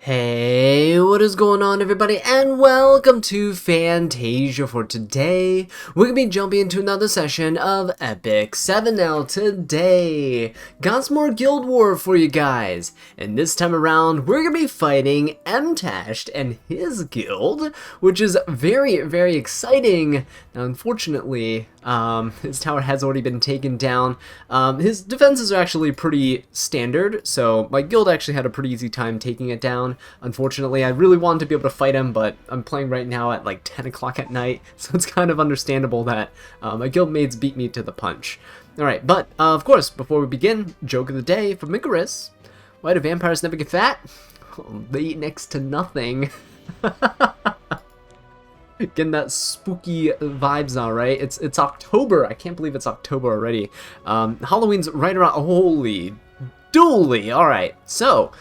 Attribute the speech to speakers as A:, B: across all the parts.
A: Hey, what is going on everybody, and welcome to Fantasia. For today, we're going to be jumping into another session of Epic 7 now. Today, got some more Guild War for you guys, and this time around, we're going to be fighting Mtashed and his guild, which is very, very exciting. Now, unfortunately, his tower has already been taken down. His defenses are actually pretty standard, so my guild actually had a pretty easy time taking it down. Unfortunately, I really wanted to be able to fight him, but I'm playing right now at like 10 o'clock at night, so it's kind of understandable that my guildmates beat me to the punch. Alright, but of course, before we begin, joke of the day from Icarus. Why do vampires never get fat? They eat next to nothing. Getting that spooky vibes now, right? It's October. I can't believe it's October already. Halloween's right around. Holy dooly! All right, so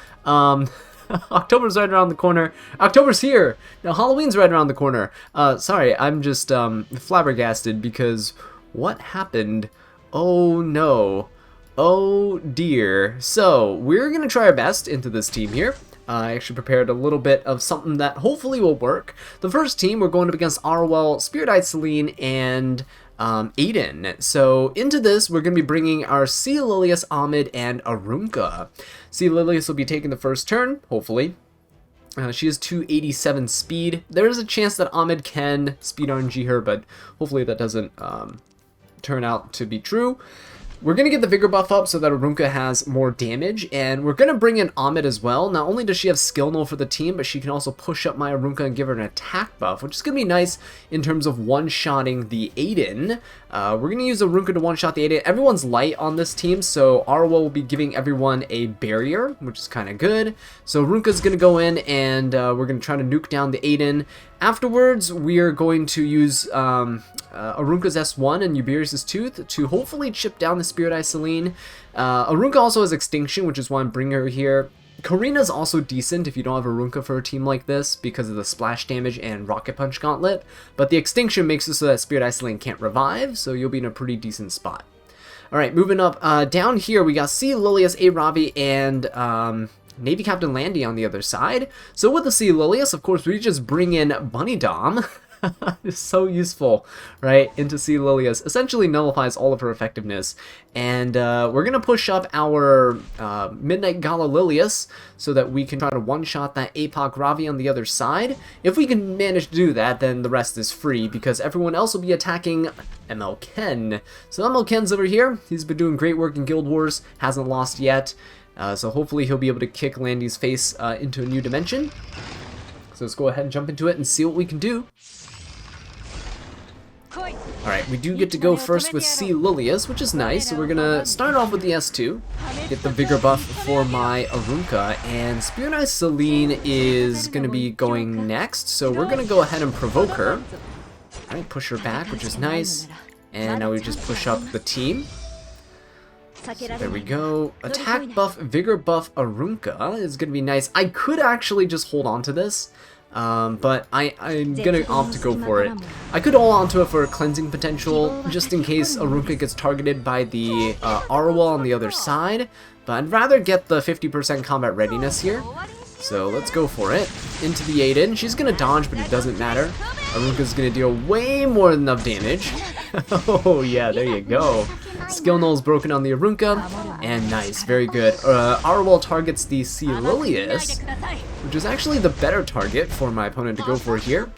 A: October's right around the corner. October's here. Now Halloween's right around the corner. Sorry, I'm just flabbergasted because what happened? Oh no. Oh dear. So we're gonna try our best into this team here. I actually prepared a little bit of something that hopefully will work. The first team, we're going up against Arwell, Spirit-Eyed Celine, and Aiden. So into this, we're going to be bringing our C. Lilius, Ahmed, and Arunka. C. Lilius will be taking the first turn, hopefully. She has 287 speed. There is a chance that Ahmed can speed RNG her, but hopefully that doesn't turn out to be true. We're going to get the Vigor buff up so that Arunka has more damage, and we're going to bring in Ahmed as well. Not only does she have skill null for the team, but she can also push up my Arunka and give her an attack buff, which is going to be nice in terms of one-shotting the Aiden. We're going to use Arunka to one-shot the Aiden. Everyone's light on this team, so Arwa will be giving everyone a barrier, which is kind of good. So Arunka's going to go in, and we're going to try to nuke down the Aiden. Afterwards, we are going to use Arunka's S1 and Uberius' Tooth to hopefully chip down the Spirit-Eyed Celine. Arunka also has Extinction, which is why I'm bringing her here. Karina's also decent if you don't have Arunka for a team like this because of the splash damage and Rocket Punch Gauntlet, but the Extinction makes it so that Spirit-Eyed Celine can't revive, so you'll be in a pretty decent spot. Alright, moving up, down here we got C. Lilius, A. Ravi, and Navy Captain Landy on the other side. So with the C. Lilius, of course, we just bring in Bunny Dom. It's so useful, right, into C. Lilius. Essentially nullifies all of her effectiveness. And we're going to push up our Midnight Gala Lilius so that we can try to one-shot that APOC Ravi on the other side. If we can manage to do that, then the rest is free because everyone else will be attacking ML Ken. So ML Ken's over here. He's been doing great work in Guild Wars, hasn't lost yet. So hopefully he'll be able to kick Landy's face into a new dimension. So let's go ahead and jump into it and see what we can do. Alright, we do get to go first with C. Lilius, which is nice. So we're going to start off with the S2, get the Vigor buff for my Arunka, and Spirit-Eyed Celine is going to be going next. So we're going to go ahead and provoke her. Alright, push her back, which is nice. And now we just push up the team. So there we go. Attack buff, Vigor buff, Arunka is going to be nice. I could actually just hold on to this, but I'm going to opt to go for it. I could hold on to it for cleansing potential, just in case Arunka gets targeted by the Arwa on the other side, but I'd rather get the 50% combat readiness here. So let's go for it. Into the Aiden. She's going to dodge, but it doesn't matter. Arunka's going to deal way more than enough damage. Oh yeah, there you go. Skill null is broken on the Arunka, and nice, very good. Arwell targets the C. Lilius, which is actually the better target for my opponent to go for here.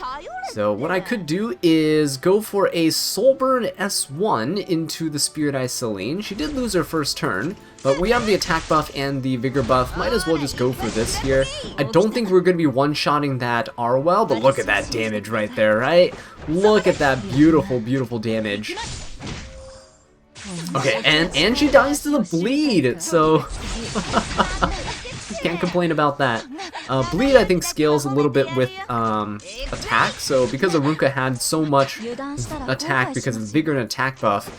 A: So what I could do is go for a Soulburn S1 into the Spirit-Eyed Celine. She did lose her first turn, but we have the attack buff and the Vigor buff. Might as well just go for this here. I don't think we're going to be one-shotting that Arwell, but look at that damage right there, right? Look at that beautiful, beautiful damage. Okay, and she dies to the bleed, so can't complain about that. Bleed, I think, scales a little bit with attack, so because Arunka had so much attack because of Vigor and attack buff,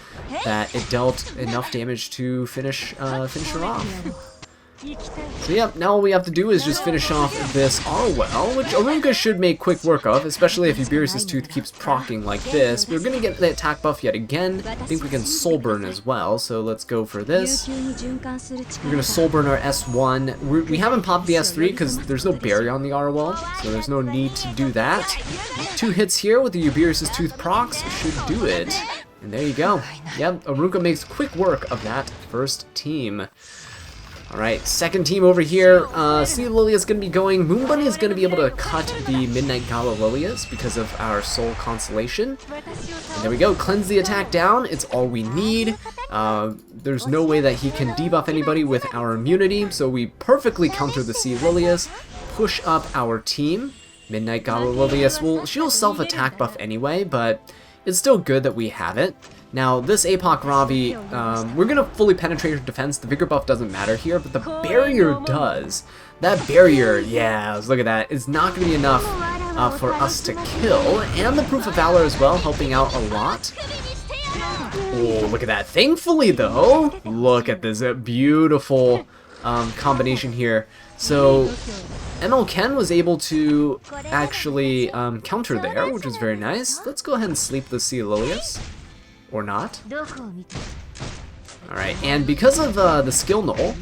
A: that it dealt enough damage to finish her off. So yep, now all we have to do is just finish off this Arwell, which Aruka should make quick work of, especially if Ubirus' Tooth keeps proccing like this. We're going to get the attack buff yet again. I think we can Soul Burn as well, so let's go for this. We're going to Soul Burn our S1. We haven't popped the S3 because there's no barrier on the Arwell, so there's no need to do that. 2 hits here with the Ubirus' Tooth procs should do it. And there you go. Yep, Aruka makes quick work of that first team. Alright, second team over here. Sea Lilia is going to be going. Moon Bunny is going to be able to cut the Midnight Gala Lilias because of our Soul Constellation. And there we go. Cleanse the attack down. It's all we need. There's no way that he can debuff anybody with our immunity, so we perfectly counter the Sea Lilias, push up our team. Midnight Gala Lilias, well, she'll self-attack buff anyway, but it's still good that we have it. Now, this Apoc Ravi, we're going to fully penetrate her defense. The Vigor buff doesn't matter here, but the barrier does. That barrier, yeah, look at that. It's not going to be enough for us to kill. And the Proof of Valor as well, helping out a lot. Oh, look at that. Thankfully, though, look at this beautiful combination here. So, ML Ken was able to actually counter there, which was very nice. Let's go ahead and sleep the Sea Lilias. Or not. Alright, and because of the skill null,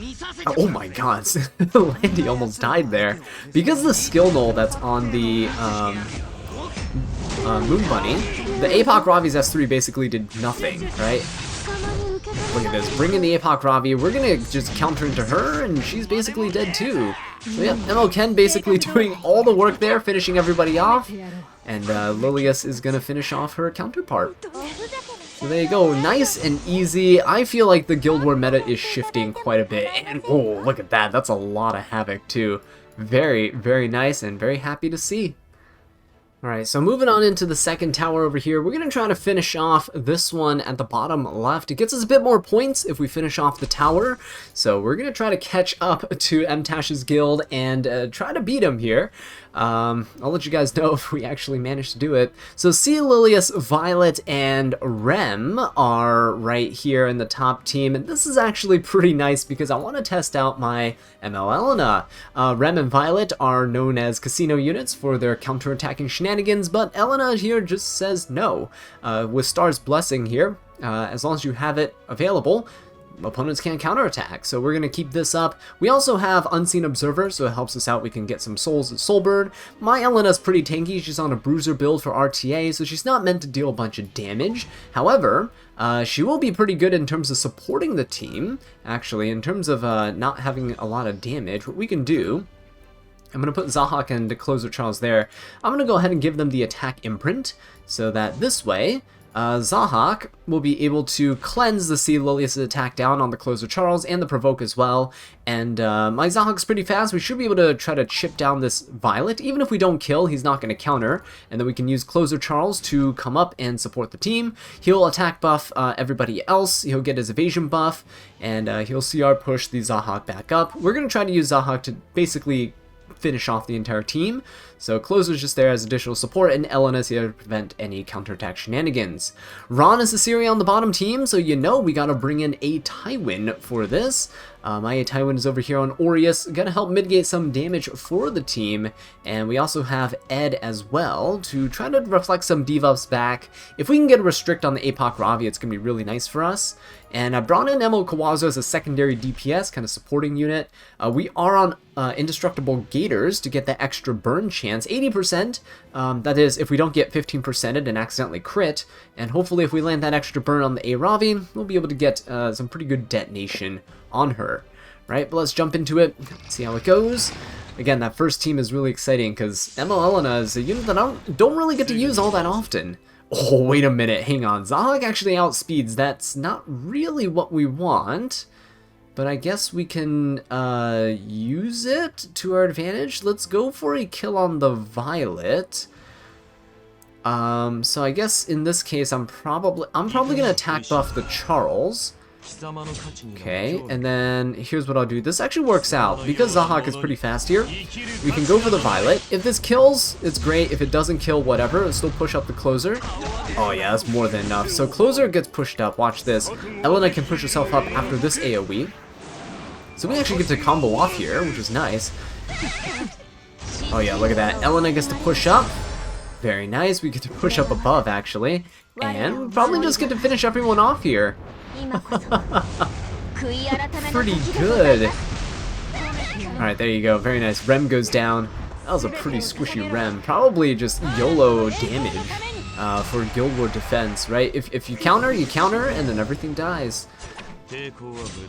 A: oh my god, Landy almost died there. Because of the skill null that's on the Moon Bunny, the Apoc Ravi's S3 basically did nothing, right? Look at this, bring in the Apoc Ravi, we're gonna just counter into her, and she's basically dead too. So yeah, ML Ken basically doing all the work there, finishing everybody off, and Lilias is gonna finish off her counterpart. So there you go, nice and easy. I feel like the Guild War meta is shifting quite a bit, and oh, look at that, that's a lot of havoc too. Very, very nice and very happy to see. Alright, so moving on into the second tower over here, we're going to try to finish off this one at the bottom left. It gets us a bit more points if we finish off the tower, so we're going to try to catch up to Mtashed's guild and try to beat him here. I'll let you guys know if we actually manage to do it. So Sea Lilias, Violet, and Rem are right here in the top team, and this is actually pretty nice because I want to test out my ML Elena. Rem and Violet are known as casino units for their counter-attacking shenanigans, but Elena here just says no. With Star's Blessing here, as long as you have it available, opponents can't counterattack, so we're going to keep this up. We also have Unseen Observer, so it helps us out. We can get some souls at Soulbird. My Elena's pretty tanky. She's on a Bruiser build for RTA, so she's not meant to deal a bunch of damage. However, she will be pretty good in terms of supporting the team, actually, in terms of not having a lot of damage. What we can do, I'm going to put Zahak and Closer Charles there. I'm going to go ahead and give them the attack imprint, so that this way, Zahak will be able to cleanse the Sea Lilias' attack down on the Closer Charles and the Provoke as well. And my Zahak's pretty fast. We should be able to try to chip down this Violet. Even if we don't kill, he's not going to counter. And then we can use Closer Charles to come up and support the team. He'll attack buff everybody else. He'll get his evasion buff. And he'll CR push the Zahak back up. We're going to try to use Zahak to basically finish off the entire team. So Closer's just there as additional support, and Elena's here to prevent any counterattack shenanigans. Ron is the Siri on the bottom team, so you know we gotta bring in a Tywin for this. My Tywin is over here on Aureus, gonna help mitigate some damage for the team, and we also have Ed as well to try to reflect some debuffs back. If we can get a restrict on the Apoc Ravi, it's gonna be really nice for us. And I brought in Emo Kawazo as a secondary DPS, kind of supporting unit. We are on Indestructible Gators to get that extra burn chance, 80%. That is, if we don't get 15%ed and accidentally crit. And hopefully if we land that extra burn on the A-Ravi, we'll be able to get some pretty good detonation on her. Right, but let's jump into it, see how it goes. Again, that first team is really exciting because ML Elena is a unit that I don't really get to use all that often. Oh, wait a minute, hang on. Zahak actually outspeeds. That's not really what we want, but I guess we can use it to our advantage. Let's go for a kill on the Violet. So I guess in this case, I'm probably gonna attack buff the Charles. Okay, and then here's what I'll do. This actually works out. Because Zahak is pretty fast here, we can go for the Violet. If this kills, it's great. If it doesn't kill, whatever. It'll still push up the Closer. Oh yeah, that's more than enough. So Closer gets pushed up. Watch this. Elena can push herself up after this AoE. So we actually get to combo off here, which is nice. Oh yeah, look at that. Elena gets to push up. Very nice. We get to push up above, actually. And we probably just get to finish everyone off here. Pretty good. Alright, there you go. Very nice. Rem goes down. That was a pretty squishy Rem. Probably just YOLO damage for Guild War defense, right? If you counter, and then everything dies.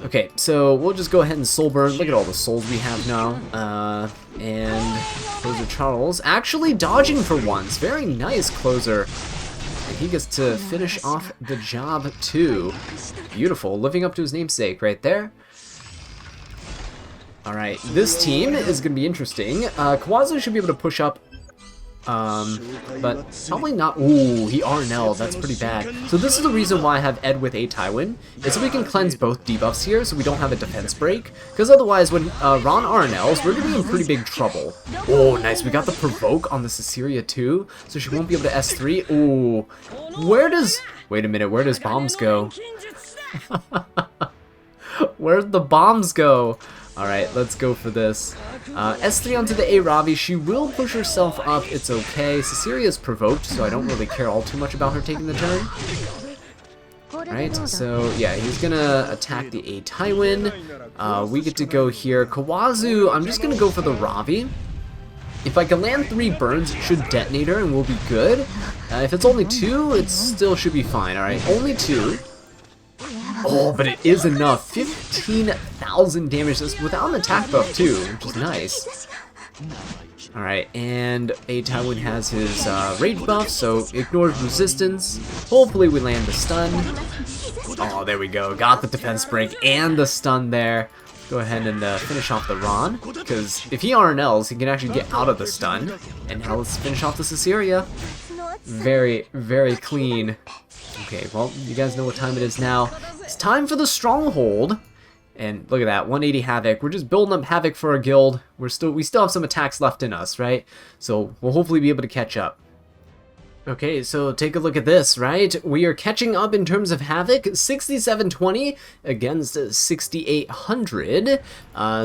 A: Okay, so we'll just go ahead and soul burn. Look at all the souls we have now. And Closer Charles actually dodging for once. Very nice Closer. And he gets to finish off the job too. Beautiful, living up to his namesake right there. Alright, this team is going to be interesting. Kawazu should be able to push up, but probably not. Ooh, he RNL, that's pretty bad. So this is the reason why I have Ed with a Tywin, is so we can cleanse both debuffs here, so we don't have a defense break. Because otherwise, when Ron RNLs, we're going to be in pretty big trouble. Oh, nice, we got the Provoke on the Caesarea too, so she won't be able to S3. Ooh, wait a minute, where does bombs go? Where'd the bombs go? Alright, let's go for this. S3 onto the A Ravi. She will push herself up. It's okay. Caesarea is provoked, so I don't really care all too much about her taking the turn. Alright, so yeah, he's gonna attack the A Tywin. We get to go here. Kawazu, I'm just gonna go for the Ravi. If I can land 3 burns, it should detonate her and we'll be good. If it's only 2, it still should be fine. Alright, only 2. Oh, but it is enough. 15,000 damage without an attack buff too, which is nice. Alright, and A Tywin has his rage buff, so ignores resistance. Hopefully we land the stun. Oh, there we go. Got the defense break and the stun there. Go ahead and finish off the Ron, because if he RNLs, he can actually get out of the stun. And now let's finish off the Caesarea. Very, very clean. Okay, well, you guys know what time it is now. It's time for the Stronghold. And look at that, 180 Havoc. We're just building up Havoc for our guild. We still have some attacks left in us, right? So we'll hopefully be able to catch up. Okay, so take a look at this, right? We are catching up in terms of Havoc, 6720 against 6800.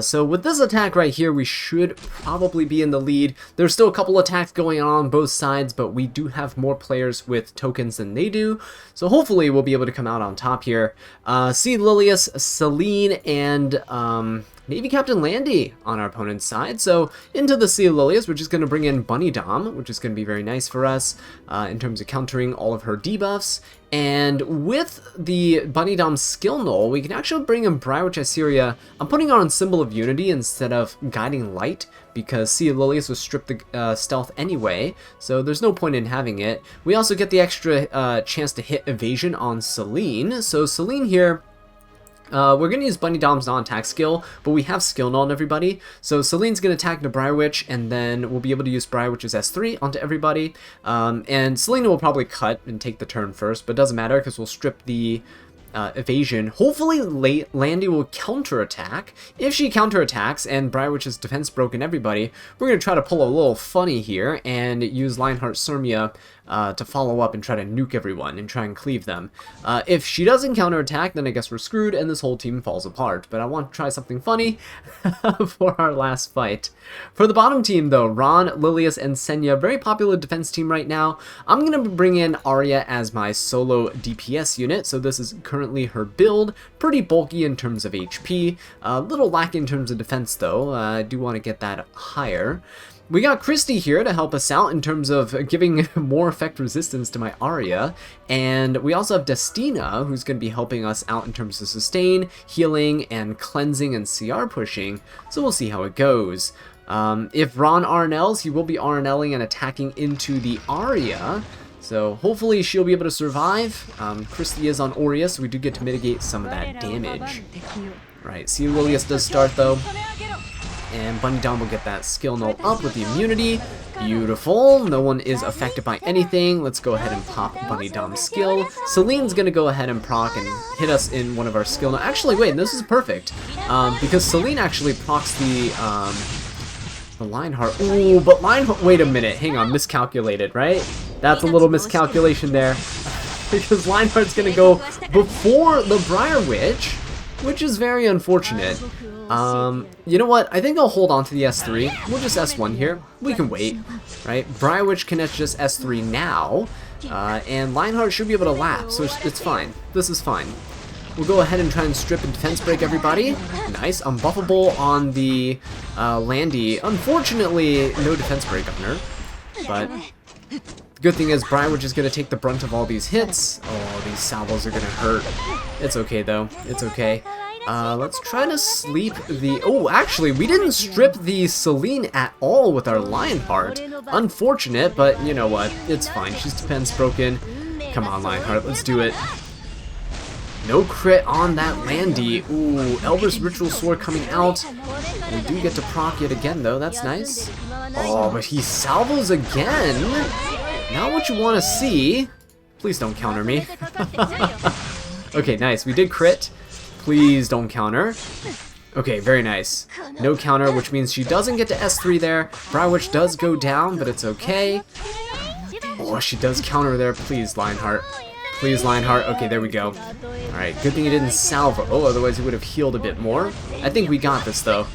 A: So with this attack right here, we should probably be in the lead. There's still a couple attacks going on both sides, but we do have more players with tokens than they do. So hopefully we'll be able to come out on top here. See Lilius, Celine, and Navy Captain Landy on our opponent's side. So into the Sea of Lilius, we're just going to bring in Bunny Dom, which is going to be very nice for us in terms of countering all of her debuffs. And with the Bunny Dom skill null, we can actually bring in Briarwitch Assyria. I'm putting her on Symbol of Unity instead of Guiding Light, because Sea of Lilius was stripped the stealth anyway, so there's no point in having it. We also get the extra chance to hit evasion on Celine. So Celine here, we're going to use Bunny Dom's non-attack skill, but we have skill null on everybody. So Celine's going to attack the Briarwitch, and then we'll be able to use Briarwitch's S3 onto everybody. And Selena will probably cut and take the turn first, but it doesn't matter because we'll strip the evasion. Hopefully Landy will counterattack. If she counterattacks and Briarwitch's defense broken everybody, we're going to try to pull a little funny here and use Lionheart Sirmia to follow up and try to nuke everyone and try and cleave them. If she doesn't counterattack, then I guess we're screwed and this whole team falls apart. But I want to try something funny for our last fight. For the bottom team though, Ron, Lilius, and Senya, very popular defense team right now. I'm going to bring in Arya as my solo DPS unit, so this is currently her build. Pretty bulky in terms of HP, a little lacking in terms of defense though. I do want to get that higher. We got Christy here to help us out in terms of giving more effect resistance to my Arya, and we also have Destina, who's going to be helping us out in terms of sustain, healing, and cleansing and CR pushing, so we'll see how it goes. If Ron RNLs, he will be RNLing and attacking into the Arya, so hopefully she'll be able to survive. Christy is on Aurea, so we do get to mitigate some of that damage. Right, see Lilius does start though. And Bunny Dom will get that skill null up with the immunity. Beautiful. No one is affected by anything. Let's go ahead and pop Bunny Dom's skill. Celine's going to go ahead and proc and hit us in one of our skill null. Actually, wait, this is perfect. Because Celine actually procs the Lionheart. Ooh, but Lionheart... Wait a minute. Hang on. Miscalculated, right? That's a little miscalculation there. Because Lionheart's going to go before the Briarwitch, which is very unfortunate. You know what? I think I'll hold on to the S3. We'll just S1 here. We can wait, right? Briarwitch can just S3 now, and Lionheart should be able to lap, so it's fine. This is fine. We'll go ahead and try and strip and defense break everybody. Nice. Unbuffable on the Landy. Unfortunately, no defense break on her, but the good thing is Briarwitch is going to take the brunt of all these hits. Oh, these salvos are going to hurt. It's okay, though. It's okay. Let's try to sleep the... Oh, actually, we didn't strip the Celine at all with our Lionheart. Unfortunate, but you know what? It's fine. She's defense broken. Come on, Lionheart. Let's do it. No crit on that Landy. Ooh, Elvis Ritual Sword coming out. We do get to proc yet again, though. That's nice. Oh, but he salvos again. Not what you want to see. Please don't counter me. Okay, nice. We did crit. Please don't counter. Okay, very nice. No counter, which means she doesn't get to S3 there. Briarwitch does go down, but it's okay. Oh, she does counter there. Please, Lionheart. Please, Lionheart. Okay, there we go. Alright, good thing he didn't salvo. Oh, otherwise he would have healed a bit more. I think we got this, though.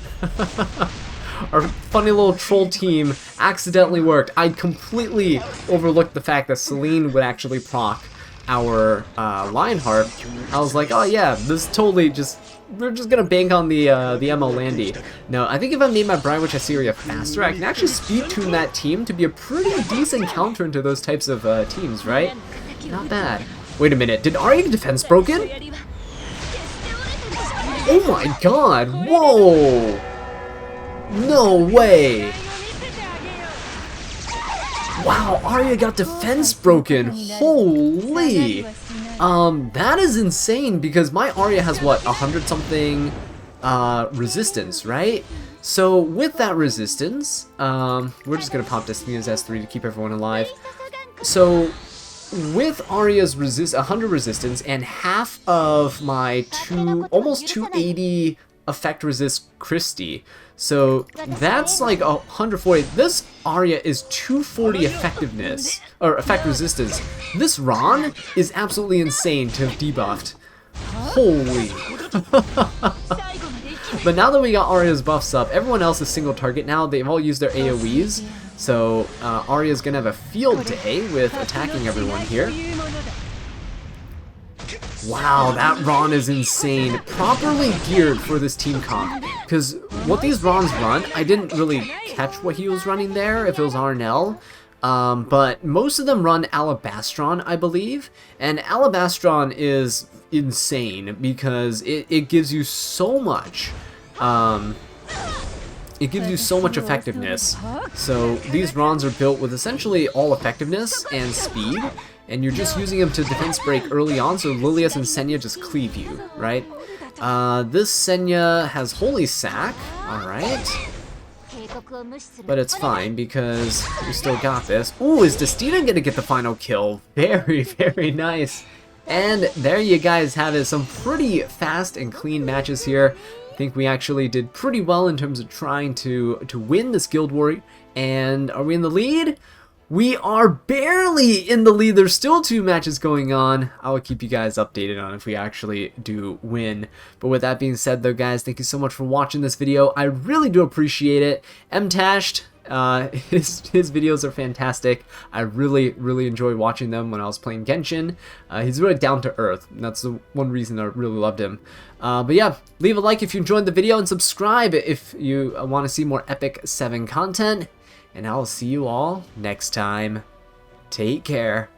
A: Our funny little troll team accidentally worked. I completely overlooked the fact that Celine would actually proc our Lionheart. I was like, oh yeah, this totally just... We're just gonna bank on the MO Landy. No, I think if I made my Briarwitch Assyria faster, I can actually speed tune that team to be a pretty decent counter into those types of teams, right? Not bad. Wait a minute, did Arya get defense broken? Oh my god, whoa! No way! Wow, Arya got defense broken, holy! That is insane because my Arya has what, 100 something resistance, right? So with that resistance, we're just gonna pop Destina's S3 to keep everyone alive. So with Arya's 100 resistance and half of my almost 280 effect resist Christie, so that's like 140. This Arya is 240 effectiveness or effect resistance. This Ron is absolutely insane to have debuffed. Holy. But now that we got Arya's buffs up, everyone else is single target now. They've all used their AoEs. So Arya's gonna have a field day with attacking everyone here. Wow, that Ron is insane. Properly geared for this team comp. Because what these Rons run, I didn't really catch what he was running there, if it was Arnell. But most of them run Alabastron, I believe. And Alabastron is insane because it gives you so much. It gives you so much effectiveness. So these Rons are built with essentially all effectiveness and speed. And you're just using them to defense break early on, so Lilias and Senya just cleave you, right? This Senya has Holy Sack, alright. But it's fine, because we still got this. Ooh, is Destina gonna get the final kill? Very, very nice. And there you guys have it, some pretty fast and clean matches here. I think we actually did pretty well in terms of trying to win this Guild War. And are we in the lead? We are barely in the lead. There's still 2 matches going on. I will keep you guys updated on if we actually do win. But with that being said though, guys, thank you so much for watching this video. I really do appreciate it. Mtashed, his videos are fantastic. I really enjoy watching them when I was playing Genshin. He's really down to earth. That's the one reason I really loved him. But yeah, leave a like if you enjoyed the video and subscribe if you want to see more Epic 7 content. And I'll see you all next time. Take care.